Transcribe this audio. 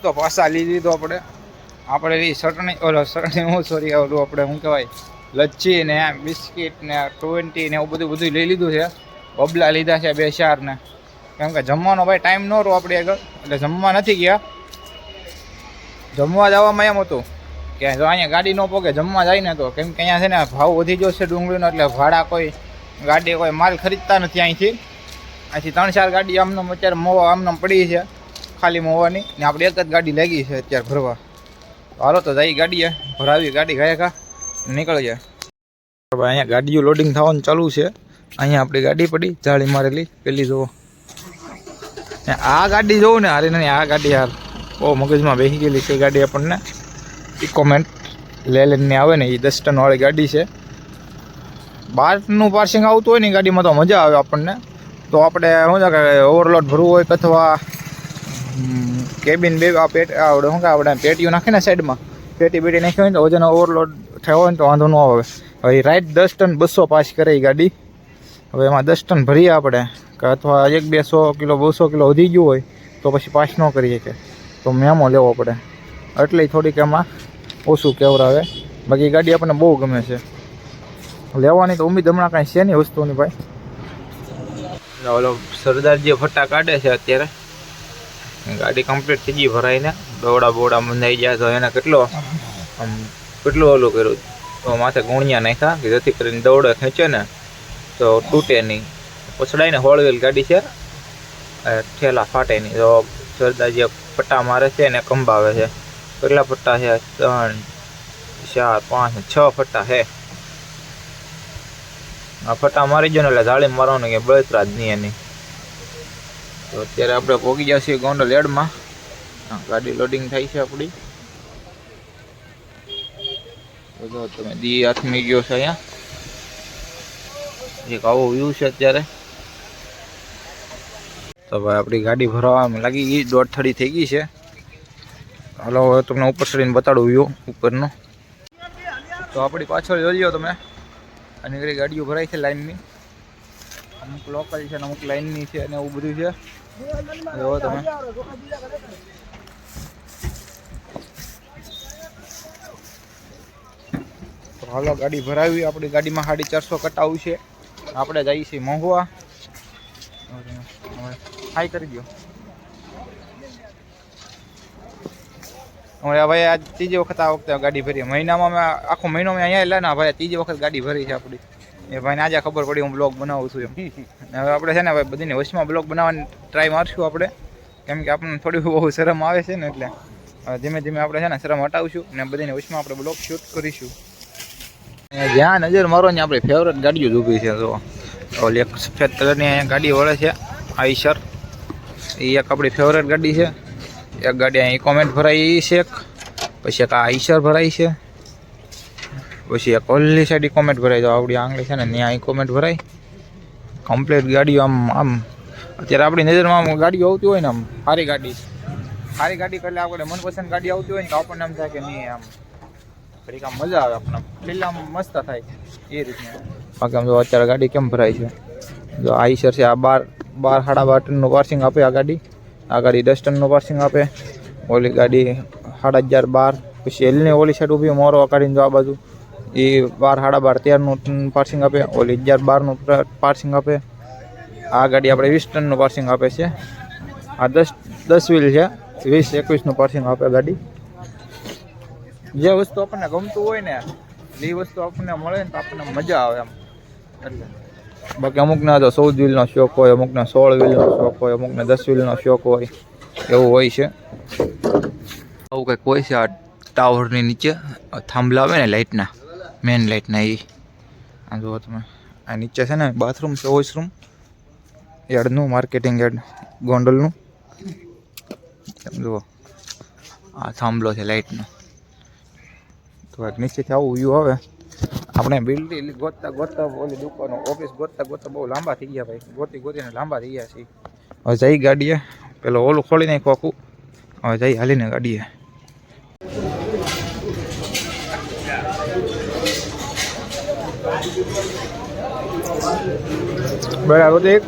તો પાછા લીધી તો આપણે એ ચટણી ચટણી હું સોરી ઓલું આપણે શું કહેવાય લચ્છી ને બિસ્કિટ ને 20 ને એવું બધું લઈ લીધું છે. બબલા લીધા છે 2-4 ને, કેમ કે જમવાનો ભાઈ ટાઈમ ન રહો આપણી આગળ, એટલે જમવા નથી ગયા. જમવા જવામાં એમ હતું કે જો અહીંયા ગાડી ન પોકે જમવા જાય ને તો, કેમ કે અહીંયા છે ને ભાવ વધી ગયો છે ડુંગળીનો, એટલે ભાડા કોઈ ગાડી કોઈ માલ ખરીદતા નથી. અહીંથી 3-4 ગાડી આમનામ અત્યારે મોવા આમનામ પડી છે ખાલી મોવાની, ને આપણે એક જ ગાડી લાગી છે અત્યારે ભરવા. હાલો તો જઈ ગાડીએ ભરાવી, ગાડી ગયા નીકળી જાય. અહીંયા ગાડીઓ લોડિંગ થવાનું ચાલુ છે. અહીંયા આપણી ગાડી પડી જાળી મારેલી પેલી જુઓ. આ ગાડી જોવું ને હારે નહીં, આ ગાડી યાર બહુ મગજમાં બેસી ગયેલી છે ગાડી. આપણને ઇકોમેન્ટ લેલેન્ડની આવે ને એ 10 ટન વાળી ગાડી છે. બહારનું પાર્સિંગ આવતું હોય ને ગાડીમાં તો મજા આવે આપણને. તો આપણે શું છે કે ઓવરલોડ ભરવું હોય અથવા કેબિન બે આવડે શું કે આપણે પેટીઓ નાખીને સાઈડમાં પેટી નાખી હોય તો વજન ઓવરલોડ થયો હોય ને તો વાંધો ન આવે. હવે રાઈટ 10 ટન 200 પાસ કરે એ ગાડી. હવે એમાં 10 ટન ભરીએ આપણે કે અથવા 100-200 કિલો 200 કિલો વધી ગયું હોય તો પછી પાસ ન કરીએ કે તો મેમો લેવો પડે, એટલે થોડીક એમાં ઓછું કેવરાવે. બાકી ગાડી આપણને બહુ ગમે છે. લેવાની તો ઉમ્મીદ હમણાં કાંઈ છે નહીં વસ્તુની ભાઈ. ઓલો સરદારજી ફટ્ટા કાઢે છે અત્યારે. ગાડી કમ્પ્લીટ થઈ ગઈ ભરાઈને, દોડા બોડા બંધાઈ ગયા. તો એને કેટલું ઓલું કર્યું તો માથે ગુણિયા નાખ્યા કે જેથી કરીને દોડે ખેંચે ને તો તૂટે નહીં. પછડાઈને હોળવેલ ગાડી છે, ઠેલા ફાટે નહીં. તો સરદારજી પટ્ટા મારે છે ને કંબાવે છે. કેટલા પટ્ટા છે? 3, 4, 5, 6 પટ્ટા છે. આ ફટા મારી ગયો ને એટલે જાળી મારવાનું કે બળતરા જ નહીં એની. તો અત્યારે આપણે પહોંચી ગયા છીએ ગોંડલ એડમાં. ગાડી લોડિંગ થાય છે આપણી. તો તમે દી હાથમી ગયો છે અહીંયા. એક આવો વ્યૂ છે અત્યારે. તો ભાઈ આપણી ગાડી ભરવામાં લાગી ગઈ, 1.5 થઈ ગઈ છે. હાલો હવે તમને ઉપર ચડીને બતાડું વ્યૂ ઉપરનો. તો આપણી પાછળ જોઈ લો તમે, અને ઘણી ગાડીઓ ભરાઈ છે લાઈનની. અમુક લોકલ છે ને અમુક લાઈનની છે અને એવું બધું છે. જોવો તમે. તો હાલો ગાડી ભરાવી. આપણી ગાડીમાં 450 કટાવું છે. આપણે જઈએ છીએ મોંઘવા. હાઈ કરી દો. હવે ભાઈ આ ત્રીજી વખત આ વખતે ગાડી ભરી. મહિનામાં મેં આખો મહિનો મેં અહીંયા એટલે ને ભાઈ ત્રીજી વખત ગાડી ભરી છે આપણી. એ ભાઈને આજે ખબર પડી હું બ્લોગ બનાવું છું એમ. હવે આપણે છે ને ભાઈ બધીને વચમાં બ્લોગ બનાવવાની ટ્રાય મારશું આપણે, કેમ કે આપણને થોડી બહુ શરમ આવે છે ને, એટલે ધીમે ધીમે આપણે છે ને શરમ હટાવશું ને બધીને વચમાં આપણે બ્લોગ શૂટ કરીશું. જ્યાં નજર મારો ને આપણી ફેવરેટ ગાડીઓ જ ઊભી છે. તો ઓલી એક સફેદ કલરની અહીંયા ગાડી વળે છે આઈશર, એ એક આપણી ફેવરેટ ગાડી છે. એક ગાડી અહીં ઇકોમેન્ટ ભરાઈ છે, પછી એક આ આઈશર ભરાઈ છે, પછી એક ઓલી સાઈડ ઇકોમેન્ટ ભરાઈ. તો આવડી આંગળી છે ને ત્યાં ઇકોમેન્ટ ભરાય. કમ્પ્લીટ ગાડીઓ આમ અત્યારે આપણી નજરમાં ગાડીઓ આવતી હોય ને આમ સારી ગાડી એટલે આપણે મનપસંદ ગાડી આવતી હોય ને તો આપણને એમ થાય કે નહીં આમ ફરી આમ મજા આવે, આપણને ફીલ આમ મસ્ત થાય એ રીતના. બાકી આમ જો અત્યારે ગાડી કેમ ભરાય છે. જો આઈશર છે, આ 12-12.5 ટનનું પાર્સિંગ આપે આ ગાડી. આ ગાડી 10 ટનનું પાર્સિંગ આપે. ઓલી ગાડી 11.5-12. પછી એલની ઓલી સાઈડ ઊભી મોરો કાઢીને જો આ બાજુ એ 12-12.5-13નું પાર્સિંગ આપે. ઓલી 11-12નું પાર્સિંગ આપે. આ ગાડી આપણે 20 ટનનું પાર્સિંગ આપે છે. આ 10 વ્હીલ છે, 20-21નું પાર્સિંગ આપે ગાડી. જે વસ્તુ આપણને ગમતું હોય ને એ વસ્તુ આપણને મળે ને તો આપણને મજા આવે એમ. એટલે બાકી અમુકને તો 14 વ્હીલનો શોખ હોય, અમુકને 16 વ્હીલનો શોખ હોય, અમુકને 10 વ્હીલનો શોખ હોય, એવું હોય છે. આવું કંઈક હોય છે. આ ટાવરની નીચે થાંભલા આવે ને લાઇટના, મેન લાઇટના, એ આ જુઓ તમે. આ નીચે છે ને બાથરૂમ છે, વોશરૂમ યાર્ડનું, માર્કેટિંગ યાર્ડ ગોંડલનું. જુઓ આ થાંભલો છે લાઇટનો. તો એક નીચેથી આવું વ્યૂ આવે. આપણે બિલ્ડિંગ ગોતતા ઓલી દુકાનો ઓફિસ ગોતતા બહુ લાંબા થઈ ગયા ભાઈ. ગોતીને લાંબા થઈ ગયા છે. હવે જઈ ગાડીએ પેલો ઓલું ખોલી નાખ્યું આખું. હવે જઈ હાલીને ગાડીએ. બરાબર. એક